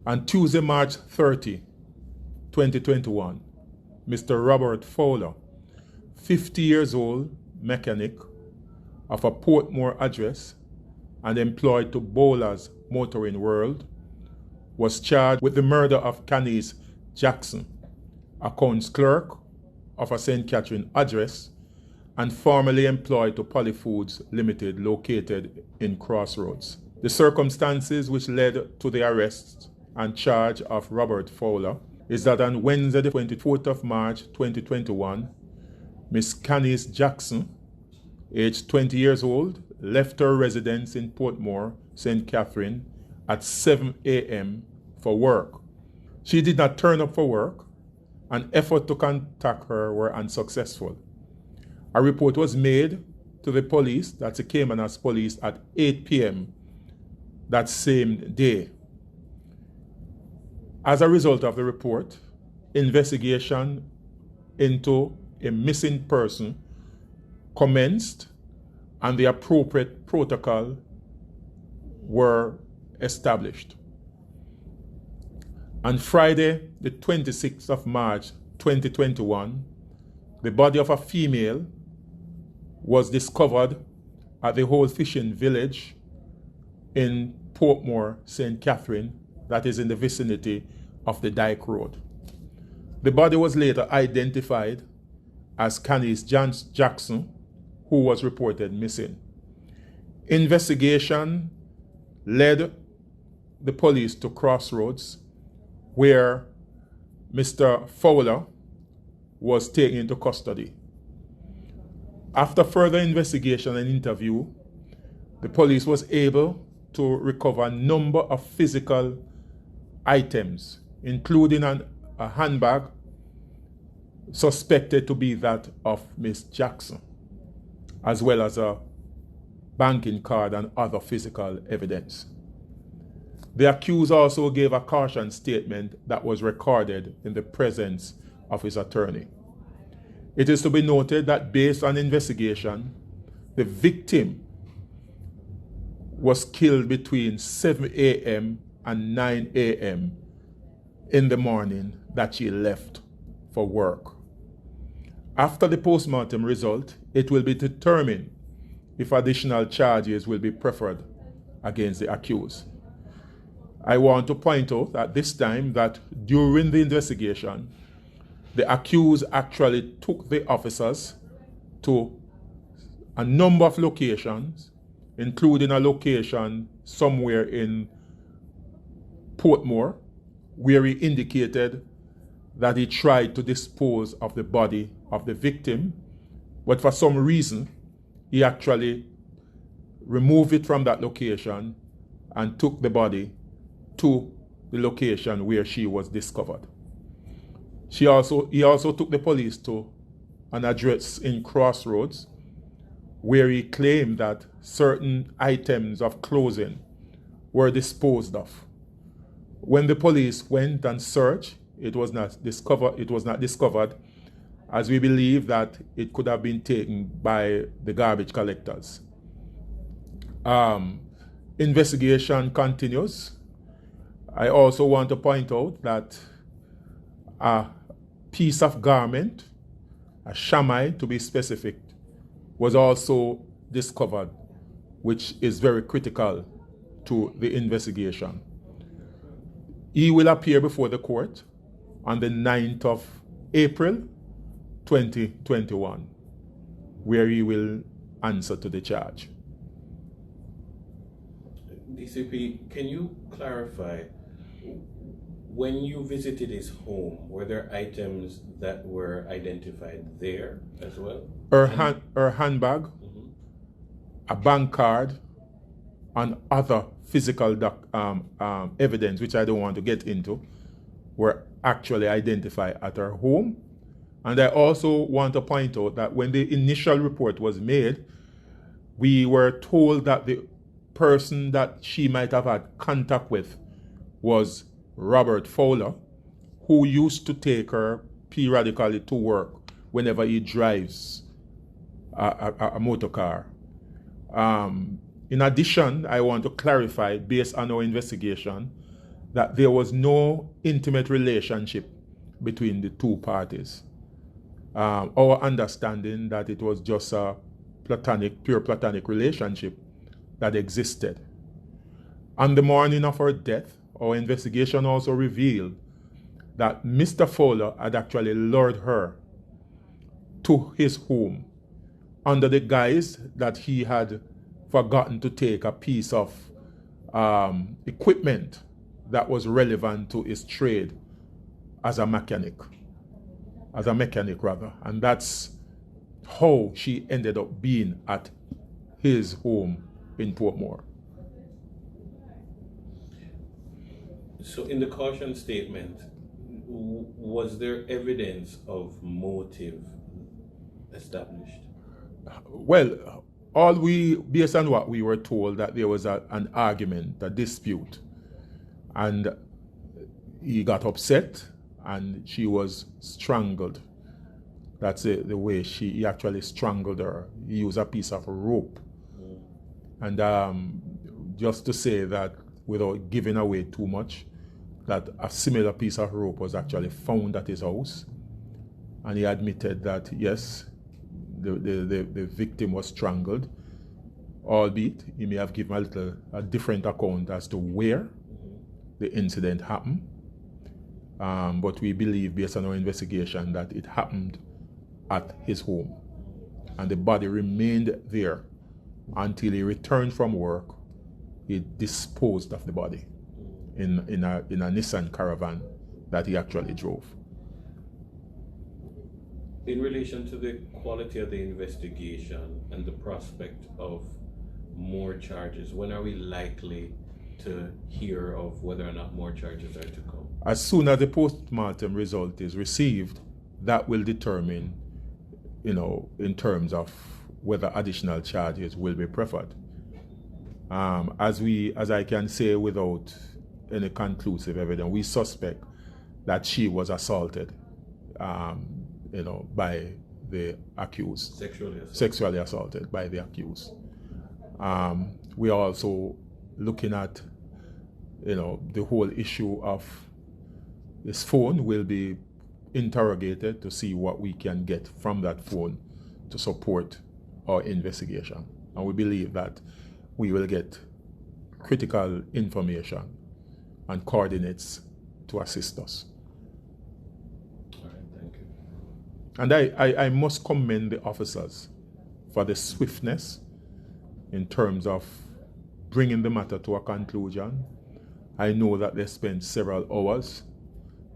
On Tuesday, March 30, 2021, Mr. Robert Fowler, 50 years old, mechanic of a Portmore address and employed to Bowler's Motoring World, was charged with the murder of Khanice Jackson, accounts clerk of a St. Catherine address and formerly employed to Polyfoods Limited located in Crossroads. The circumstances which led to the arrest and charge of Robert Fowler is that on Wednesday the 24th of March 2021, Miss Khanice Jackson, aged 20 years old, left her residence in Portmore, St. Catherine at 7 a.m. for work. She did not turn up for work, and efforts to contact her were unsuccessful. A report was made to the police, that's the Caymanas police, at 8 p.m. that same day. As a result of the report, investigation into a missing person commenced and the appropriate protocol were established. On Friday, the 26th of March 2021, the body of a female was discovered at the Whole Fishing Village in Portmore, St. Catherine, that is in the vicinity of the Dyke Road. The body was later identified as Khanice Jackson, who was reported missing. Investigation led the police to Crossroads, where Mr. Fowler was taken into custody. After further investigation and interview, the police was able to recover a number of physical items, including a handbag suspected to be that of Miss Jackson, as well as a banking card and other physical evidence. The accused also gave a caution statement that was recorded in the presence of his attorney. It is to be noted that based on investigation, the victim was killed between 7 a.m. and 9 a.m. in the morning that she left for work. After the postmortem result, it will be determined if additional charges will be preferred against the accused. I want to point out at this time that during the investigation, the accused actually took the officers to a number of locations, including a location somewhere in Portmore, where he indicated that he tried to dispose of the body of the victim, but for some reason, he actually removed it from that location and took the body to the location where she was discovered. He also took the police to an address in Crossroads where he claimed that certain items of clothing were disposed of. When the police went and searched, it was not discovered, as we believe that it could have been taken by the garbage collectors. Investigation continues. I also want to point out that a piece of garment, a shamai to be specific, was also discovered, which is very critical to the investigation. He will appear before the court on the 9th of April 2021, where he will answer to the charge. DCP, can you clarify, when you visited his home, were there items that were identified there as well? Her handbag, a bank card, and other physical evidence, which I don't want to get into, were actually identified at her home. And I also want to point out that when the initial report was made, we were told that the person that she might have had contact with was Robert Fowler, who used to take her periodically to work whenever he drives a motor car. In addition, I want to clarify, based on our investigation, that there was no intimate relationship between the two parties. Our understanding that it was just a pure platonic relationship that existed. On the morning of her death, our investigation also revealed that Mr. Fowler had actually lured her to his home under the guise that he had forgotten to take a piece of equipment that was relevant to his trade as a mechanic. And that's how she ended up being at his home in Portmore. So in the caution statement, was there evidence of motive established? Well, based on what we were told, that there was an argument, a dispute, and he got upset and she was strangled. That's the way he actually strangled her. He used a piece of rope. And just to say that, without giving away too much, that a similar piece of rope was actually found at his house. And he admitted that, yes, the victim was strangled, albeit he may have given a different account as to where the incident happened. But we believe, based on our investigation, that it happened at his home. And the body remained there until he returned from work. He disposed of the body in a Nissan Caravan that he actually drove. In relation to the quality of the investigation and the prospect of more charges, when are we likely to hear of whether or not more charges are to come? As soon as the post-mortem result is received, that will determine, in terms of whether additional charges will be preferred. As I can say without any conclusive evidence, we suspect that she was assaulted, by the accused. Sexually assaulted by the accused. We are also looking at, the whole issue of this phone will be interrogated to see what we can get from that phone to support our investigation. And we believe that we will get critical information and coordinates to assist us. All right, thank you. And I must commend the officers for the swiftness in terms of bringing the matter to a conclusion. I know that they spent several hours.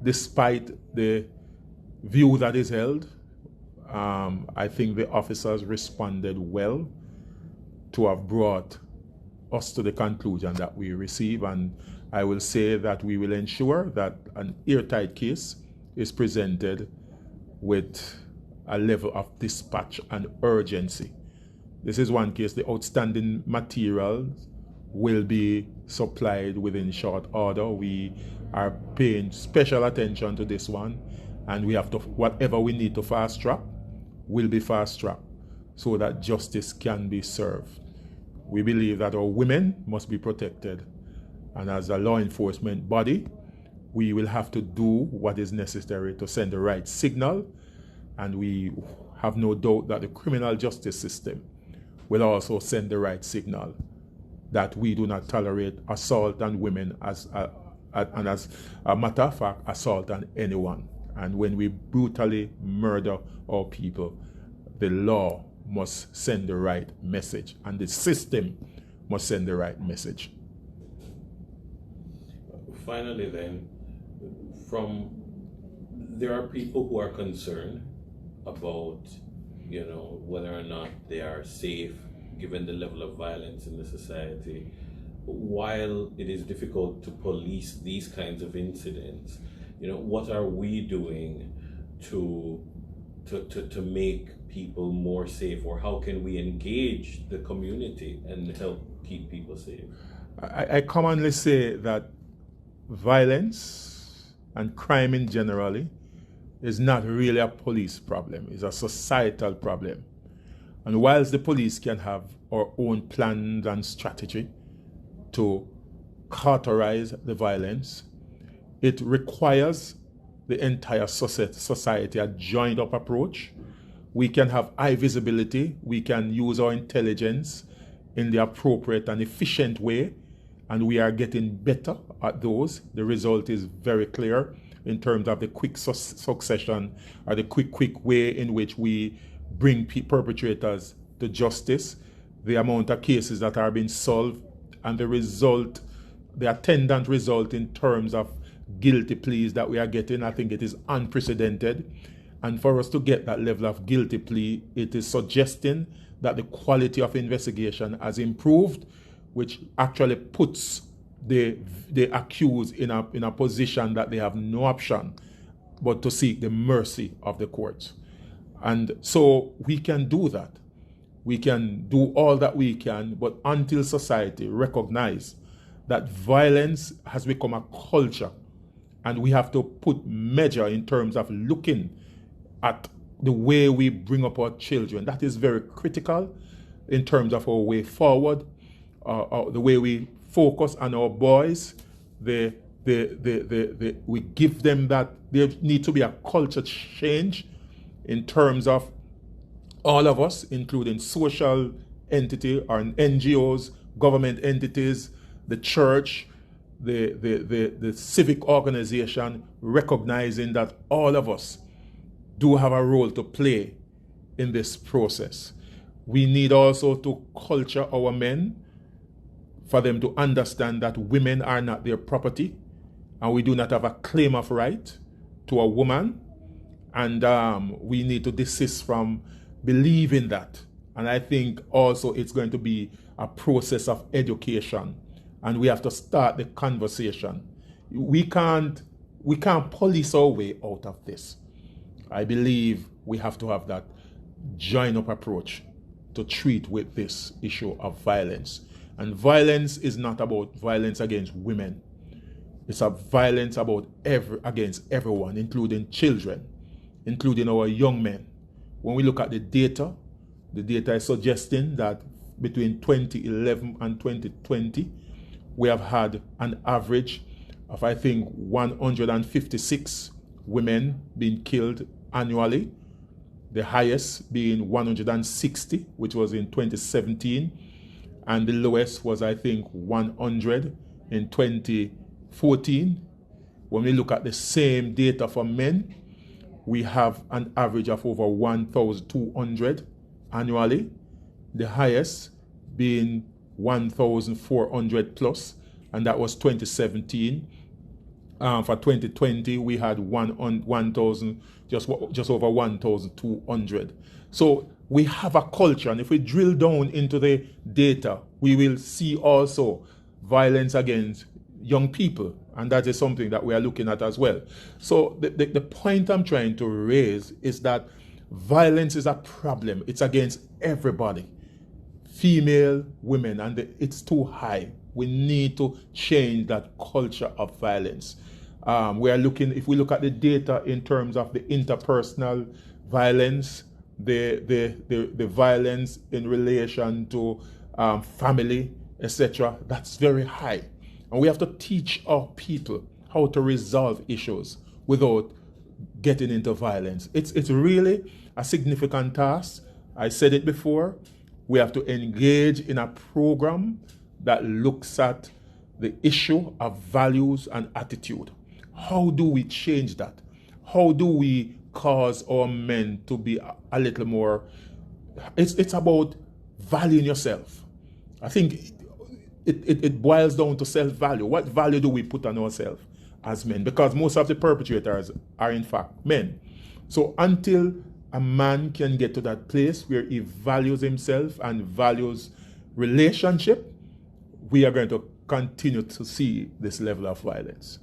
Despite the view that is held, I think the officers responded well to have brought us to the conclusion that we receive. And I will say that we will ensure that an airtight case is presented with a level of dispatch and urgency. This is one case. The outstanding materials will be supplied within short order. We are paying special attention to this one, and we have to, whatever we need to fast track will be fast tracked so that justice can be served. We believe that our women must be protected, and as a law enforcement body, we will have to do what is necessary to send the right signal, and we have no doubt that the criminal justice system will also send the right signal that we do not tolerate assault on women and as a matter of fact, assault on anyone. And when we brutally murder our people, the law must send the right message, and the system must send the right message. Finally then, there are people who are concerned about, whether or not they are safe given the level of violence in the society. While it is difficult to police these kinds of incidents, what are we doing to make people more safe, or how can we engage the community and help keep people safe? I commonly say that violence and crime in generally is not really a police problem, it's a societal problem. And whilst the police can have our own plans and strategy to cauterize the violence, It requires the entire society a joined up approach. We can have high visibility. We can use our intelligence in the appropriate and efficient way, and we are getting better at those. The result is very clear in terms of the quick succession, or the quick way in which we bring perpetrators to justice, the amount of cases that are being solved, and the result, the attendant result in terms of guilty pleas that we are getting. I think it is unprecedented. And for us to get that level of guilty plea, it is suggesting that the quality of investigation has improved, which actually puts the accused in a position that they have no option but to seek the mercy of the courts. And so we can do that. We can do all that we can, but until society recognize that violence has become a culture, and we have to put measure in terms of looking at the way we bring up our children. That is very critical in terms of our way forward, the way we focus on our boys. We give them that. There needs to be a culture change in terms of all of us, including social entity or NGOs, government entities, the church, the civic organization, recognizing that all of us do have a role to play in this process. We need also to culture our men for them to understand that women are not their property, and we do not have a claim of right to a woman, and we need to desist from believing that. And I think also it's going to be a process of education, and we have to start the conversation. We can't police our way out of this. I believe we have to have that join-up approach to treat with this issue of violence. And violence is not about violence against women. It's a violence about against everyone, including children, including our young men. When we look at the data is suggesting that between 2011 and 2020, we have had an average of, I think, 156 women being killed annually, the highest being 160, which was in 2017, and the lowest was, I think, 100 in 2014. When we look at the same data for men, we have an average of over 1,200 annually, the highest being 1,400 plus, and that was 2017. For 2020, we had 1,000, just over 1,200. So we have a culture, and if we drill down into the data, we will see also violence against young people, and that is something that we are looking at as well. So the point I'm trying to raise is that violence is a problem. It's against everybody, female, women, and it's too high. We need to change that culture of violence. We are looking, if we look at the data in terms of the interpersonal violence, the violence in relation to family, etc., that's very high. And we have to teach our people how to resolve issues without getting into violence. It's really a significant task. I said it before. We have to engage in a program that looks at the issue of values and attitude. How do we change that? How do we cause our men to be a little more... It's about valuing yourself. I think it boils down to self-value. What value do we put on ourselves as men? Because most of the perpetrators are in fact men. So until a man can get to that place where he values himself and values relationship, we are going to continue to see this level of violence.